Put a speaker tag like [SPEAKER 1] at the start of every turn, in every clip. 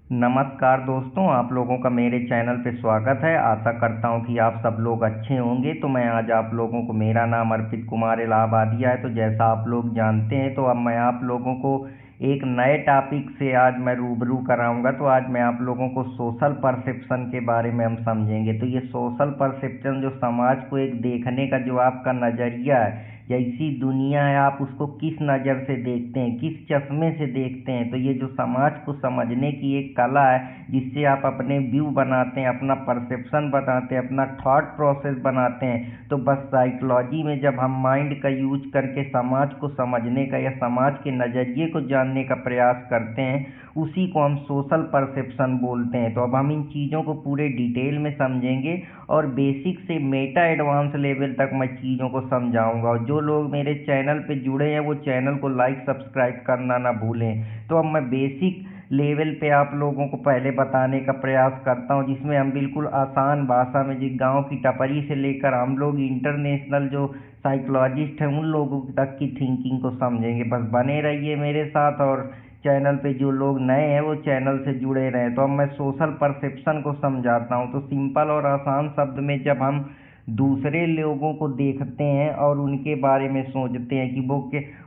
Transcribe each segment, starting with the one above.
[SPEAKER 1] नमस्कार दोस्तों, आप लोगों का मेरे चैनल पे स्वागत है। आशा करता हूँ कि आप सब लोग अच्छे होंगे। तो मैं आज आप लोगों को, मेरा नाम अर्पित कुमार इलाहाबादिया है। तो जैसा आप लोग जानते हैं, तो अब मैं आप लोगों को एक नए टॉपिक से आज मैं रूबरू कराऊंगा। तो आज मैं आप लोगों को सोशल परसेप्शन के बारे में हम समझेंगे। तो ये सोशल परसेप्शन जो समाज को एक देखने का जो आपका नज़रिया है, जैसी दुनिया है, आप उसको किस नज़र से देखते हैं, किस चश्मे से देखते हैं। तो ये जो समाज को समझने की एक कला है, जिससे आप अपने व्यू बनाते हैं, अपना परसेप्शन बनाते हैं, अपना थॉट प्रोसेस बनाते हैं। तो बस साइकोलॉजी में जब हम माइंड का यूज करके समाज को समझने का या समाज के नज़रिए को जानने का प्रयास करते हैं, उसी को हम सोशल परसेप्शन बोलते हैं। तो अब हम इन चीज़ों को पूरे डिटेल में समझेंगे और बेसिक से मेटा एडवांस लेवल तक मैं चीज़ों को समझाऊंगा। और जो लोग मेरे चैनल पे जुड़े हैं, वो चैनल को लाइक सब्सक्राइब करना ना भूलें। तो अब मैं बेसिक लेवल पे आप लोगों को पहले बताने का प्रयास करता हूँ, जिसमें हम बिल्कुल आसान भाषा में, जो गांव की टपरी से लेकर हम लोग इंटरनेशनल जो साइकोलॉजिस्ट हैं, उन लोगों तक की थिंकिंग को समझेंगे। बस बने रहिए मेरे साथ, और चैनल पे जो लोग नए हैं वो चैनल से जुड़े रहें। तो अब मैं सोशल परसेप्शन को समझाता हूँ। तो सिंपल और आसान शब्द में, जब हम दूसरे लोगों को देखते हैं और उनके बारे में सोचते हैं कि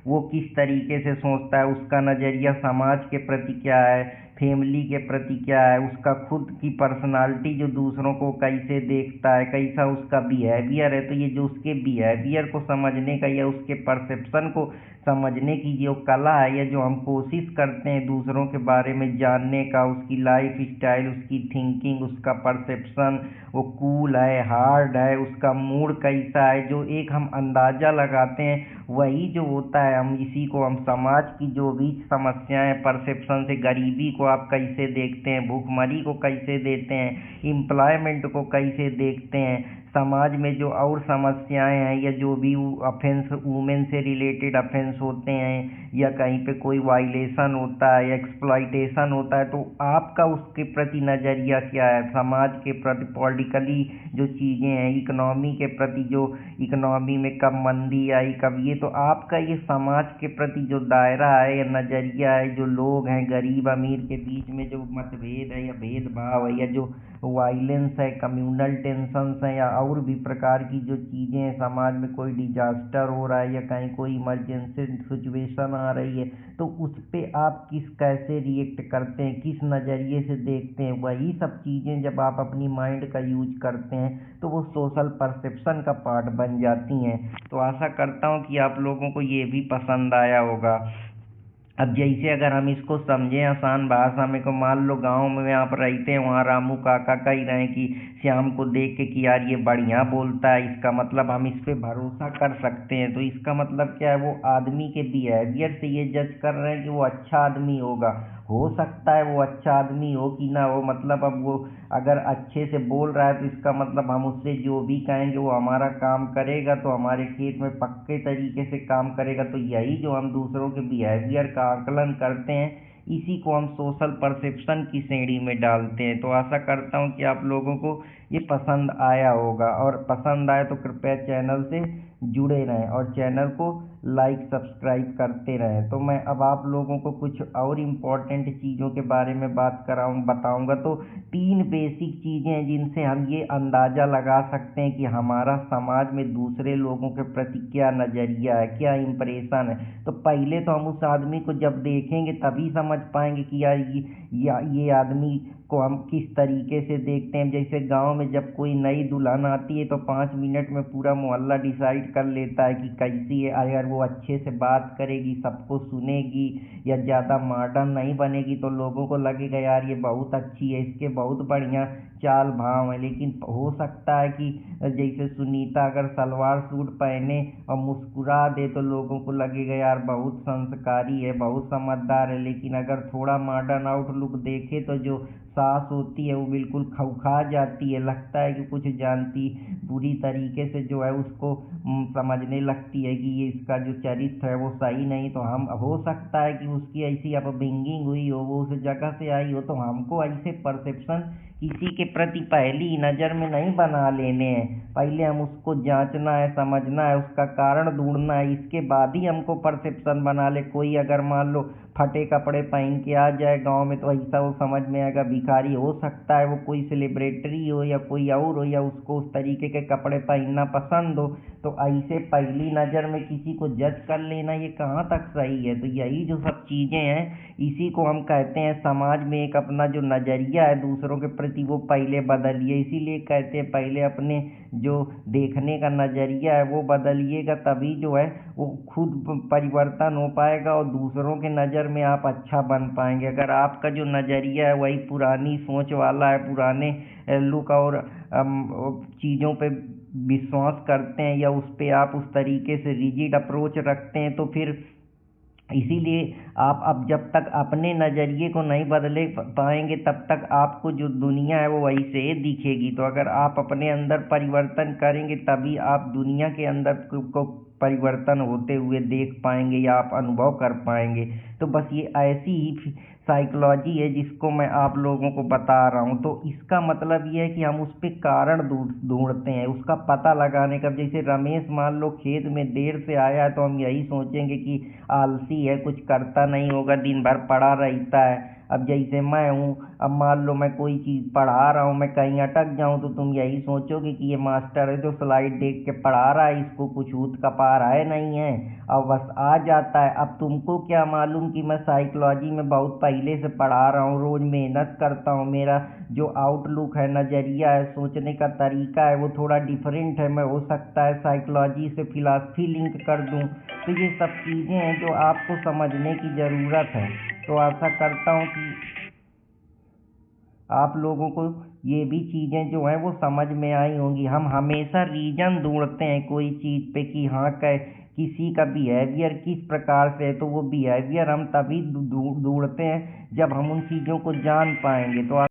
[SPEAKER 1] वो किस तरीके से सोचता है, उसका नज़रिया समाज के प्रति क्या है, फैमिली के प्रति क्या है, उसका खुद की पर्सनालिटी जो दूसरों को कैसे देखता है, कैसा उसका बिहेवियर है। तो ये जो उसके बिहेवियर को समझने का या उसके परसेप्शन को समझने की जो कला है, या जो हम कोशिश करते हैं दूसरों के बारे में जानने का, उसकी लाइफ स्टाइल, उसकी थिंकिंग, उसका परसेप्शन, वो कूल है, हार्ड है, उसका मूड कैसा है, जो एक हम अंदाज़ा लगाते हैं, वही जो होता है, हम इसी को हम समाज की जो भी समस्याएं, परसेप्शन से, गरीबी को आप कैसे देखते हैं, भूखमरी को कैसे देते हैं, एम्प्लॉयमेंट को कैसे देखते हैं, समाज में जो और समस्याएं हैं, या जो भी अफेंस, वुमेन से रिलेटेड अफेंस होते हैं, या कहीं पे कोई वायलेशन होता है या एक्सप्लॉइटेशन होता है, तो आपका उसके प्रति नज़रिया क्या है, समाज के प्रति, पॉलिटिकली जो चीज़ें हैं, इकोनॉमी के प्रति, जो इकोनॉमी में कब मंदी आई, कब ये, तो आपका ये समाज के प्रति जो दायरा है या नज़रिया है, जो लोग हैं गरीब अमीर के बीच में जो मतभेद है या भेदभाव है, या जो वायलेंस है, कम्युनल टेंशन्स हैं, या और भी प्रकार की जो चीज़ें हैं, समाज में कोई डिजास्टर हो रहा है या कहीं कोई इमरजेंसी सिचुएशन आ रही है, तो उस पर आप कैसे रिएक्ट करते हैं, किस नज़रिए से देखते हैं, वही सब चीज़ें जब आप अपनी माइंड का यूज करते हैं, तो वो सोशल परसेप्शन का पार्ट बन जाती हैं। तो आशा करता हूँ कि आप लोगों को ये भी पसंद आया होगा। अब जैसे अगर हम इसको समझें आसान भाषा में, को मान लो गांव में आप रहते हैं, वहाँ रामू काका कह रहे हैं कि श्याम को देख के कि यार ये बढ़िया बोलता है, इसका मतलब हम इस पे भरोसा कर सकते हैं। तो इसका मतलब क्या है, वो आदमी के बिहेवियर से ये जज कर रहे हैं कि वो अच्छा आदमी होगा। हो सकता है वो अच्छा आदमी हो कि ना हो, मतलब अब वो अगर अच्छे से बोल रहा है, तो इसका मतलब हम उससे जो भी कहेंगे वो हमारा काम करेगा, तो हमारे खेत में पक्के तरीके से काम करेगा। तो यही जो हम दूसरों के बिहेवियर का आकलन करते हैं, इसी को हम सोशल परसेप्शन की श्रेणी में डालते हैं। तो आशा करता हूँ कि आप लोगों को ये पसंद आया होगा, और पसंद आए तो कृपया चैनल से जुड़े रहें और चैनल को लाइक सब्सक्राइब करते रहें। तो मैं अब आप लोगों को कुछ और इम्पोर्टेंट चीज़ों के बारे में बताऊंगा। तो 3 बेसिक चीज़ें हैं जिनसे हम ये अंदाज़ा लगा सकते हैं कि हमारा समाज में दूसरे लोगों के प्रति क्या नज़रिया है, क्या इम्प्रेशन है। तो पहले तो हम उस आदमी को जब देखेंगे तभी समझ पाएंगे कि यार ये आदमी को हम किस तरीके से देखते हैं। जैसे गांव में जब कोई नई दुल्हन आती है, तो 5 मिनट में पूरा मोहल्ला डिसाइड कर लेता है कि कैसी है। अगर वो अच्छे से बात करेगी, सबको सुनेगी, या ज़्यादा मॉडर्न नहीं बनेगी, तो लोगों को लगेगा यार ये बहुत अच्छी है, इसके बहुत बढ़िया चाल भाव है। लेकिन हो सकता है कि जैसे सुनीता अगर सलवार सूट पहने और मुस्कुरा दे, तो लोगों को लगेगा यार बहुत संस्कारी है, बहुत समझदार है। लेकिन अगर थोड़ा मॉडर्न आउटलुक देखे, तो जो सास होती है वो बिल्कुल खौखा जाती है, लगता है कि कुछ जानती, बुरी तरीके से जो है उसको समझने लगती है कि ये इसका जो चरित्र है वो सही नहीं। तो हम, हो सकता है कि उसकी ऐसी अपब्रिंगिंग हुई हो, वो उस जगह से आई हो, तो हमको ऐसे परसेप्शन किसी के प्रति पहली नज़र में नहीं बना लेने हैं। पहले हम उसको जांचना है, समझना है, उसका कारण ढूंढना है, इसके बाद ही हमको परसेप्शन बना ले। कोई अगर मान लो फटे कपड़े पहन के आ जाए गांव में तो ऐसा वो समझ में आएगा भिखारी। हो सकता है वो कोई सेलिब्रिटी हो या कोई और हो, या उसको उस तरीके के कपड़े पहनना पसंद हो, तो ऐसे पहली नज़र में किसी को जज कर लेना ये कहाँ तक सही है। तो यही जो सब चीज़ें हैं, इसी को हम कहते हैं समाज में एक अपना जो नज़रिया है दूसरों के प्रति वो पहले बदलिए। इसीलिए कहते हैं पहले अपने जो देखने का नज़रिया है वो बदलिएगा, तभी जो है वो खुद परिवर्तन हो पाएगा और दूसरों के नज़र में आप अच्छा बन पाएंगे। अगर आपका जो नज़रिया है वही पुरानी सोच वाला है, पुराने लुक और चीज़ों पे विश्वास करते हैं, या उस पे आप उस तरीके से रिजिड अप्रोच रखते हैं, तो फिर इसीलिए आप अब जब तक अपने नज़रिए को नहीं बदले पाएंगे तब तक आपको जो दुनिया है वो वैसे ही दिखेगी। तो अगर आप अपने अंदर परिवर्तन करेंगे तभी आप दुनिया के अंदर को परिवर्तन होते हुए देख पाएंगे या आप अनुभव कर पाएंगे। तो बस ये ऐसी ही साइकोलॉजी है जिसको मैं आप लोगों को बता रहा हूँ। तो इसका मतलब ये है कि हम उस पर कारण ढूंढते हैं, उसका पता लगाने का। जैसे रमेश मान लो खेत में देर से आया है तो हम यही सोचेंगे कि आलसी है, कुछ करता नहीं होगा, दिन भर पड़ा रहता है। अब जैसे मैं हूँ, अब मान लो मैं कोई चीज़ पढ़ा रहा हूँ, मैं कहीं अटक जाऊँ तो तुम यही सोचोगे कि ये मास्टर है जो स्लाइड देख के पढ़ा रहा है, इसको कुछ ऊत कपार है नहीं है, अब बस आ जाता है। अब तुमको क्या मालूम कि मैं साइकोलॉजी में बहुत पहले से पढ़ा रहा हूँ, रोज़ मेहनत करता हूँ, मेरा जो आउटलुक है, नज़रिया है, सोचने का तरीका है वो थोड़ा डिफरेंट है। मैं हो सकता है साइकोलॉजी से फिलॉसफी लिंक कर दूँ। तो ये सब चीज़ें हैं जो आपको समझने की ज़रूरत है। तो आशा करता हूँ कि आप लोगों को ये भी चीज़ें जो हैं वो समझ में आई होंगी। हम हमेशा रीज़न ढूंढते हैं कोई चीज़ पे कि हाँ किसी का बिहेवियर किस प्रकार से है, तो वो बिहेवियर हम तभी ढूंढते हैं जब हम उन चीज़ों को जान पाएंगे। तो